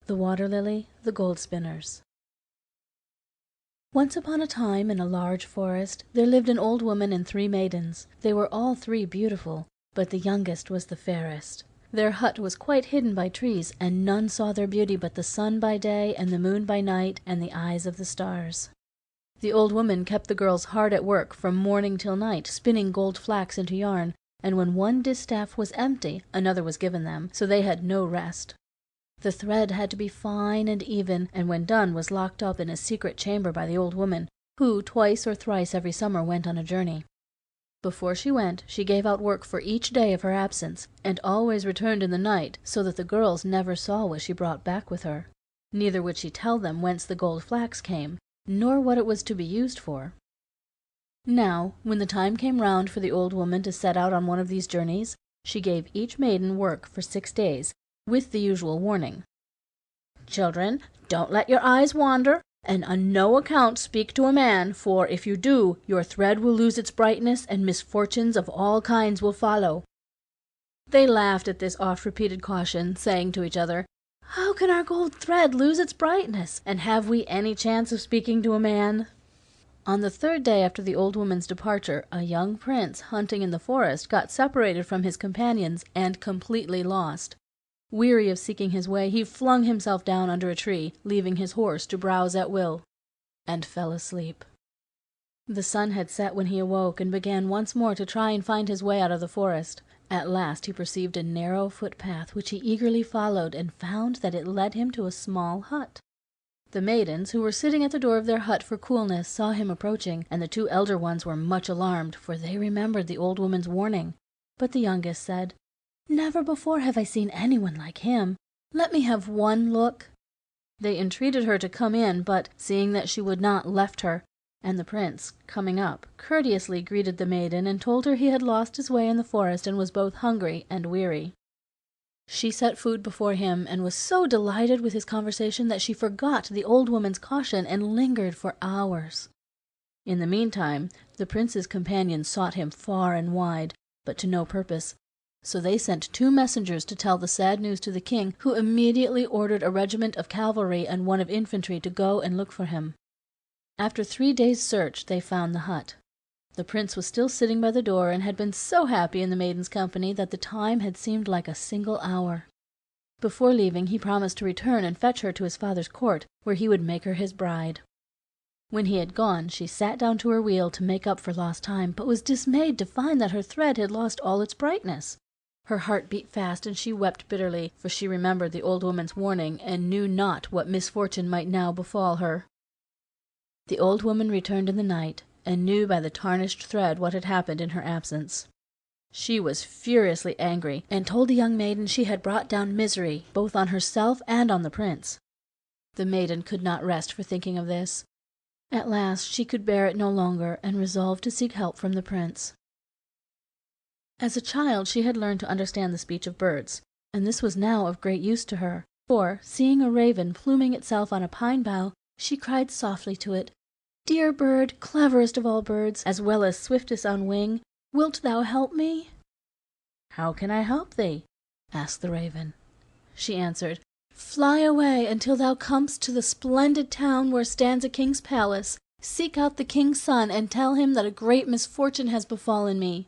The Water Lily, the Gold Spinners. Once upon a time, in a large forest, there lived an old woman and 3 maidens. They were all 3 beautiful, but the youngest was the fairest. Their hut was quite hidden by trees, and none saw their beauty but the sun by day and the moon by night and the eyes of the stars. The old woman kept the girls hard at work from morning till night, spinning gold flax into yarn, and when one distaff was empty, another was given them, so they had no rest. The thread had to be fine and even, and when done was locked up in a secret chamber by the old woman, who twice or thrice every summer went on a journey. Before she went, she gave out work for each day of her absence, and always returned in the night, so that the girls never saw what she brought back with her. Neither would she tell them whence the gold flax came, nor what it was to be used for. Now, when the time came round for the old woman to set out on one of these journeys, she gave each maiden work for 6 days, with the usual warning. "Children, don't let your eyes wander, and on no account speak to a man, for if you do, your thread will lose its brightness, and misfortunes of all kinds will follow." They laughed at this oft-repeated caution, saying to each other, "How can our gold thread lose its brightness, and have we any chance of speaking to a man?" On the 3rd day after the old woman's departure, a young prince, hunting in the forest, got separated from his companions and completely lost. Weary of seeking his way, he flung himself down under a tree, leaving his horse to browse at will, and fell asleep. The sun had set when he awoke, and began once more to try and find his way out of the forest. At last he perceived a narrow footpath, which he eagerly followed, and found that it led him to a small hut. The maidens, who were sitting at the door of their hut for coolness, saw him approaching, and the 2 elder ones were much alarmed, for they remembered the old woman's warning. But the youngest said, "Never before have I seen anyone like him. Let me have one look." They entreated her to come in, but, seeing that she would not, left her, and the prince, coming up, courteously greeted the maiden, and told her he had lost his way in the forest and was both hungry and weary. She set food before him, and was so delighted with his conversation that she forgot the old woman's caution and lingered for hours. In the meantime, the prince's companions sought him far and wide, but to no purpose. So they sent 2 messengers to tell the sad news to the king, who immediately ordered a regiment of cavalry and one of infantry to go and look for him. After 3 days' search they found the hut. The prince was still sitting by the door, and had been so happy in the maiden's company that the time had seemed like a single hour. Before leaving, he promised to return and fetch her to his father's court, where he would make her his bride. When he had gone, she sat down to her wheel to make up for lost time, but was dismayed to find that her thread had lost all its brightness. Her heart beat fast, and she wept bitterly, for she remembered the old woman's warning, and knew not what misfortune might now befall her. The old woman returned in the night, and knew by the tarnished thread what had happened in her absence. She was furiously angry, and told the young maiden she had brought down misery both on herself and on the prince. The maiden could not rest for thinking of this. At last she could bear it no longer, and resolved to seek help from the prince. As a child she had learned to understand the speech of birds, and this was now of great use to her, for, seeing a raven pluming itself on a pine bough, she cried softly to it, "Dear bird, cleverest of all birds, as well as swiftest on wing, wilt thou help me?" "How can I help thee?" asked the raven. She answered, "Fly away until thou comest to the splendid town where stands a king's palace. Seek out the king's son, and tell him that a great misfortune has befallen me."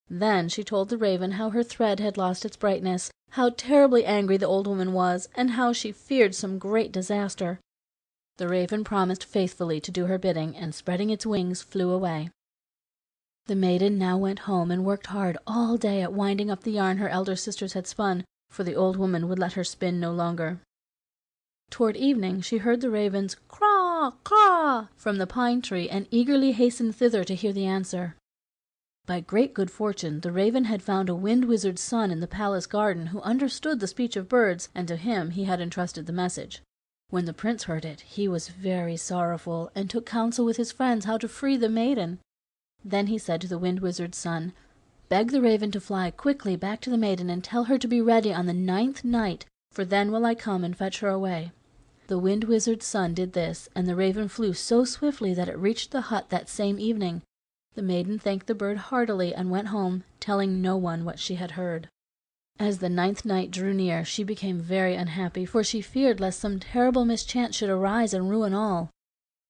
Then she told the raven how her thread had lost its brightness, how terribly angry the old woman was, and how she feared some great disaster. The raven promised faithfully to do her bidding, and spreading its wings flew away. The maiden now went home and worked hard all day at winding up the yarn her elder sisters had spun, for the old woman would let her spin no longer. Toward evening she heard the raven's "Caw, caw" from the pine tree, and eagerly hastened thither to hear the answer. By great good fortune the raven had found a wind wizard's son in the palace garden, who understood the speech of birds, and to him he had entrusted the message. When the prince heard it, he was very sorrowful, and took counsel with his friends how to free the maiden. Then he said to the wind wizard's son, "Beg the raven to fly quickly back to the maiden, and tell her to be ready on the 9th night, for then will I come and fetch her away." The wind wizard's son did this, and the raven flew so swiftly that it reached the hut that same evening. The maiden thanked the bird heartily and went home, telling no one what she had heard. As the 9th night drew near, she became very unhappy, for she feared lest some terrible mischance should arise and ruin all.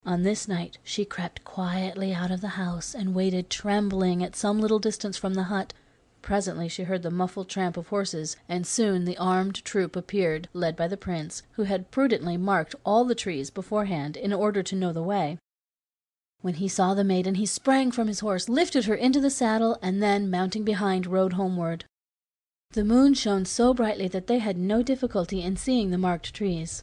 On this night she crept quietly out of the house, and waited trembling at some little distance from the hut. Presently she heard the muffled tramp of horses, and soon the armed troop appeared, led by the prince, who had prudently marked all the trees beforehand in order to know the way. When he saw the maiden, he sprang from his horse, lifted her into the saddle, and then, mounting behind, rode homeward. The moon shone so brightly that they had no difficulty in seeing the marked trees.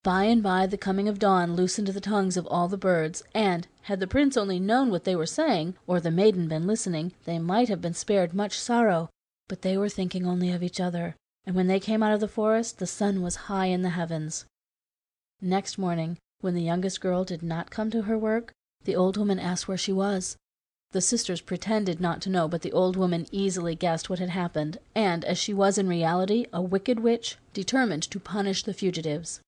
By and by the coming of dawn loosened the tongues of all the birds, and, had the prince only known what they were saying, or the maiden been listening, they might have been spared much sorrow. But they were thinking only of each other, and when they came out of the forest, the sun was high in the heavens. Next morning, when the youngest girl did not come to her work, the old woman asked where she was. The sisters pretended not to know, but the old woman easily guessed what had happened, and, as she was in reality a wicked witch, determined to punish the fugitives.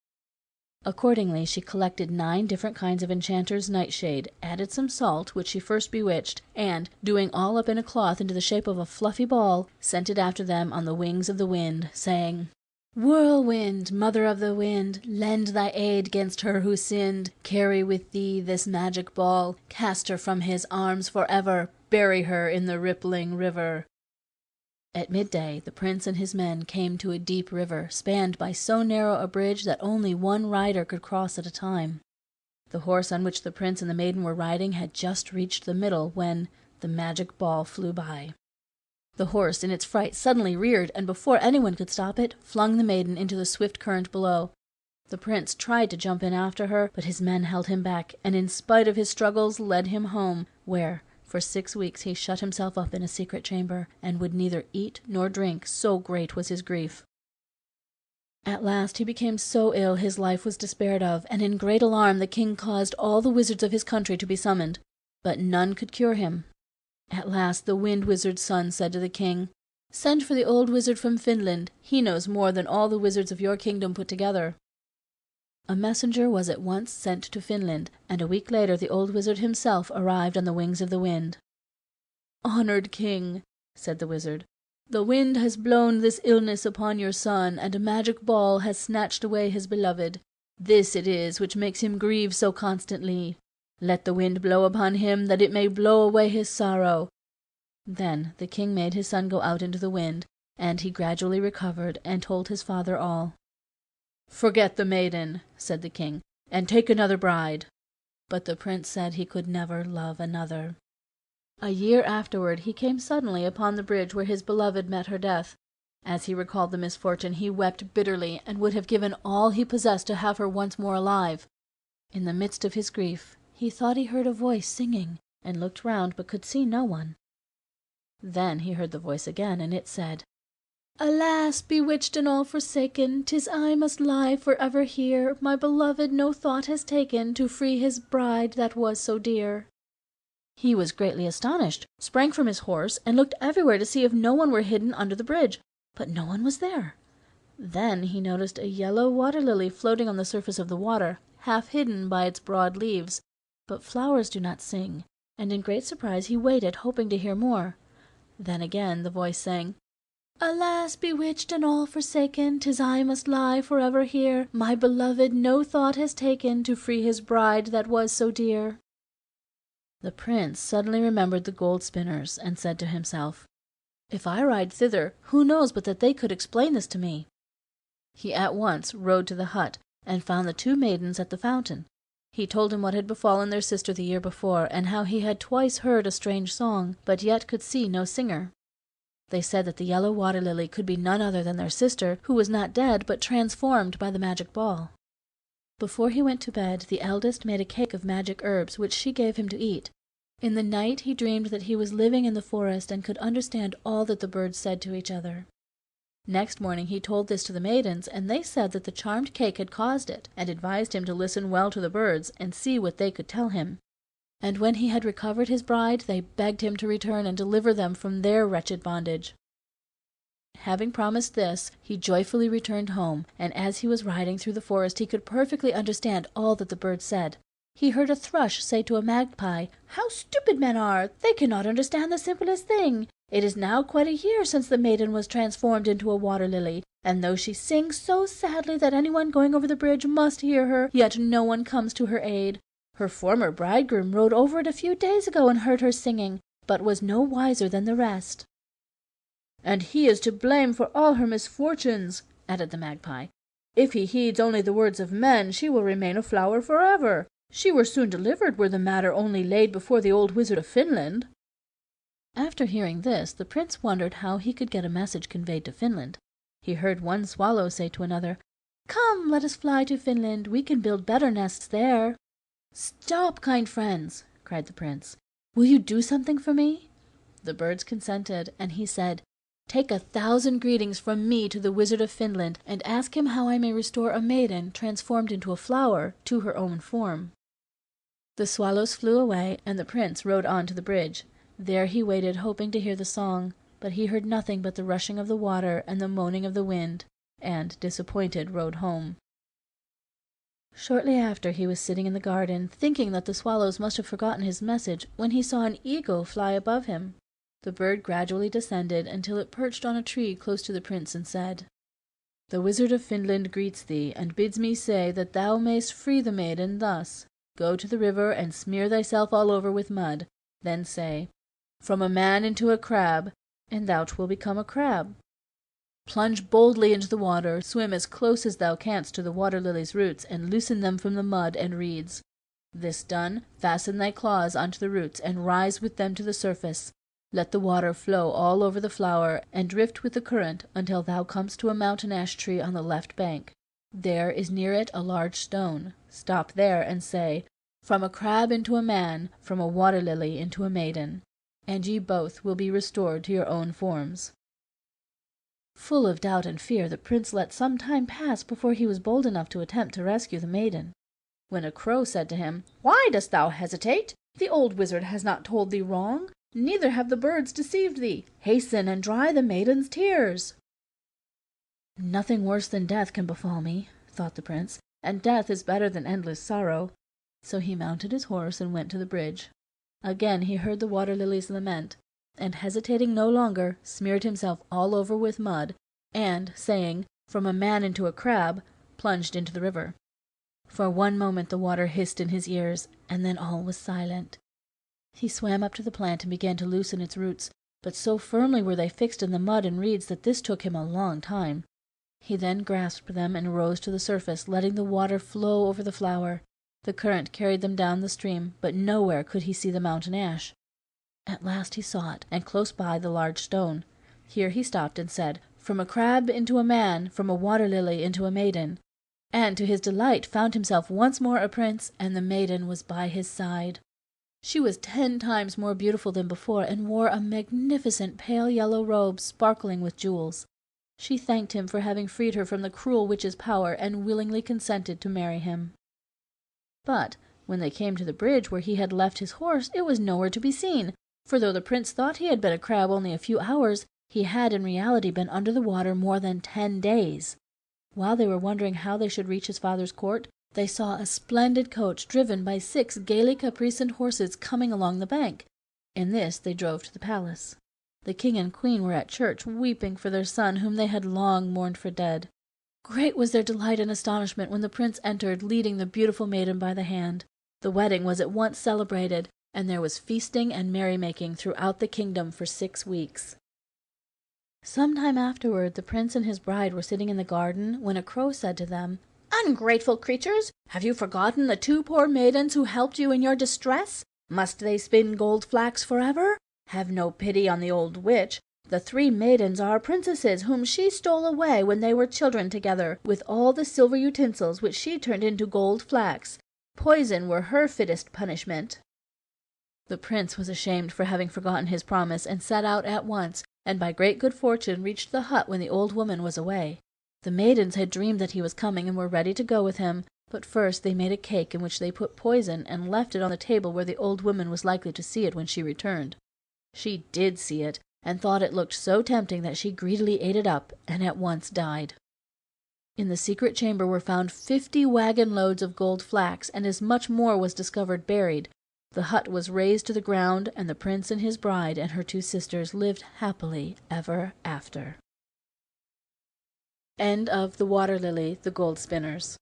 Accordingly, she collected 9 different kinds of enchanter's nightshade, added some salt, which she first bewitched, and, doing all up in a cloth into the shape of a fluffy ball, sent it after them on the wings of the wind, saying, "Whirlwind, mother of the wind, lend thy aid 'gainst her who sinned. Carry with thee this magic ball, cast her from his arms forever, bury her in the rippling river." At midday the prince and his men came to a deep river, spanned by so narrow a bridge that only one rider could cross at a time. The horse on which the prince and the maiden were riding had just reached the middle when the magic ball flew by. The horse, in its fright, suddenly reared, and before anyone could stop it, flung the maiden into the swift current below. The prince tried to jump in after her, but his men held him back, and in spite of his struggles led him home, where for 6 weeks he shut himself up in a secret chamber, and would neither eat nor drink, so great was his grief. At last he became so ill his life was despaired of, and in great alarm the king caused all the wizards of his country to be summoned, but none could cure him. At last the wind wizard's son said to the king, "Send for the old wizard from Finland. He knows more than all the wizards of your kingdom put together." A messenger was at once sent to Finland, and a week later the old wizard himself arrived on the wings of the wind. "Honored king," said the wizard, "the wind has blown this illness upon your son, and a magic ball has snatched away his beloved. This it is which makes him grieve so constantly. Let the wind blow upon him, that it may blow away his sorrow." Then the king made his son go out into the wind, and he gradually recovered, and told his father all. "Forget the maiden," said the king, "and take another bride." But the prince said he could never love another. A year afterward he came suddenly upon the bridge where his beloved met her death. As he recalled the misfortune, he wept bitterly, and would have given all he possessed to have her once more alive. In the midst of his grief, he thought he heard a voice singing, and looked round, but could see no one. Then he heard the voice again, and it said, "Alas, bewitched and all forsaken, 'tis I must lie for ever here. My beloved no thought has taken to free his bride that was so dear." He was greatly astonished, sprang from his horse, and looked everywhere to see if no one were hidden under the bridge, but no one was there. Then he noticed a yellow water-lily floating on the surface of the water, half hidden by its broad leaves. But flowers do not sing, and in great surprise he waited, hoping to hear more. Then again the voice sang, "Alas, bewitched and all forsaken, 'tis I must lie forever here. My beloved no thought has taken to free his bride that was so dear." The prince suddenly remembered the gold spinners, and said to himself, "If I ride thither, who knows but that they could explain this to me?" He at once rode to the hut, and found the 2 maidens at the fountain. He told him what had befallen their sister the year before, and how he had twice heard a strange song, but yet could see no singer. They said that the yellow water-lily could be none other than their sister, who was not dead, but transformed by the magic ball. Before he went to bed, the eldest made a cake of magic herbs, which she gave him to eat. In the night he dreamed that he was living in the forest, and could understand all that the birds said to each other. Next morning he told this to the maidens, and they said that the charmed cake had caused it, and advised him to listen well to the birds, and see what they could tell him. And when he had recovered his bride, they begged him to return and deliver them from their wretched bondage. Having promised this, he joyfully returned home, and as he was riding through the forest he could perfectly understand all that the birds said. He heard a thrush say to a magpie, "How stupid men are! They cannot understand the simplest thing. It is now quite a year since the maiden was transformed into a water-lily, and though she sings so sadly that anyone going over the bridge must hear her, yet no one comes to her aid. Her former bridegroom rode over it a few days ago and heard her singing, but was no wiser than the rest." "And he is to blame for all her misfortunes," added the magpie. "If he heeds only the words of men, she will remain a flower forever. She were soon delivered were the matter only laid before the old wizard of Finland." After hearing this, the prince wondered how he could get a message conveyed to Finland. He heard one swallow say to another, "Come, let us fly to Finland. We can build better nests there." "Stop, kind friends," cried the prince. "Will you do something for me?" The birds consented, and he said, "Take 1,000 greetings from me to the wizard of Finland, and ask him how I may restore a maiden transformed into a flower to her own form." The swallows flew away, and the prince rode on to the bridge. There he waited, hoping to hear the song, but he heard nothing but the rushing of the water and the moaning of the wind, and, disappointed, rode home. Shortly after, he was sitting in the garden, thinking that the swallows must have forgotten his message, when he saw an eagle fly above him. The bird gradually descended until it perched on a tree close to the prince and said, "The wizard of Finland greets thee, and bids me say that thou mayst free the maiden thus. Go to the river and smear thyself all over with mud. Then say, 'From a man into a crab,' and thou wilt become a crab. Plunge boldly into the water, swim as close as thou canst to the water-lily's roots, and loosen them from the mud and reeds. This done, fasten thy claws onto the roots, and rise with them to the surface. Let the water flow all over the flower, and drift with the current until thou comest to a mountain ash tree on the left bank. There is near it a large stone. Stop there and say, 'From a crab into a man, from a water-lily into a maiden,' and ye both will be restored to your own forms." Full of doubt and fear, the prince let some time pass before he was bold enough to attempt to rescue the maiden. When a crow said to him, "Why dost thou hesitate? The old wizard has not told thee wrong, neither have the birds deceived thee. Hasten and dry the maiden's tears." "Nothing worse than death can befall me," thought the prince, "and death is better than endless sorrow." So he mounted his horse and went to the bridge. Again he heard the water-lilies lament, and hesitating no longer, smeared himself all over with mud, and, saying, "From a man into a crab," plunged into the river. For one moment the water hissed in his ears, and then all was silent. He swam up to the plant and began to loosen its roots, but so firmly were they fixed in the mud and reeds that this took him a long time. He then grasped them and rose to the surface, letting the water flow over the flower. The current carried them down the stream, but nowhere could he see the mountain ash. At last he saw it, and close by the large stone. Here he stopped and said, "From a crab into a man, from a water-lily into a maiden," and to his delight found himself once more a prince, and the maiden was by his side. She was 10 times more beautiful than before, and wore a magnificent pale yellow robe sparkling with jewels. She thanked him for having freed her from the cruel witch's power, and willingly consented to marry him. But when they came to the bridge where he had left his horse, it was nowhere to be seen, for though the prince thought he had been a crab only a few hours, he had in reality been under the water more than 10 days. While they were wondering how they should reach his father's court, they saw a splendid coach driven by 6 gaily caparisoned horses coming along the bank. In this they drove to the palace. The king and queen were at church, weeping for their son, whom they had long mourned for dead. Great was their delight and astonishment when the prince entered, leading the beautiful maiden by the hand. The wedding was at once celebrated, and there was feasting and merrymaking throughout the kingdom for 6 weeks. Some time afterward, the prince and his bride were sitting in the garden, when a crow said to them, "Ungrateful creatures! Have you forgotten the 2 poor maidens who helped you in your distress? Must they spin gold flax forever? Have no pity on the old witch. The 3 maidens are princesses whom she stole away when they were children together, with all the silver utensils which she turned into gold flax. Poison were her fittest punishment." The prince was ashamed for having forgotten his promise, and set out at once, and by great good fortune reached the hut when the old woman was away. The maidens had dreamed that he was coming, and were ready to go with him, but first they made a cake in which they put poison, and left it on the table where the old woman was likely to see it when she returned. She did see it, and thought it looked so tempting that she greedily ate it up, and at once died. In the secret chamber were found 50 wagon loads of gold flax, and as much more was discovered buried. The hut was razed to the ground, and the prince and his bride and her 2 sisters lived happily ever after. End of The Water Lily, the Gold Spinners.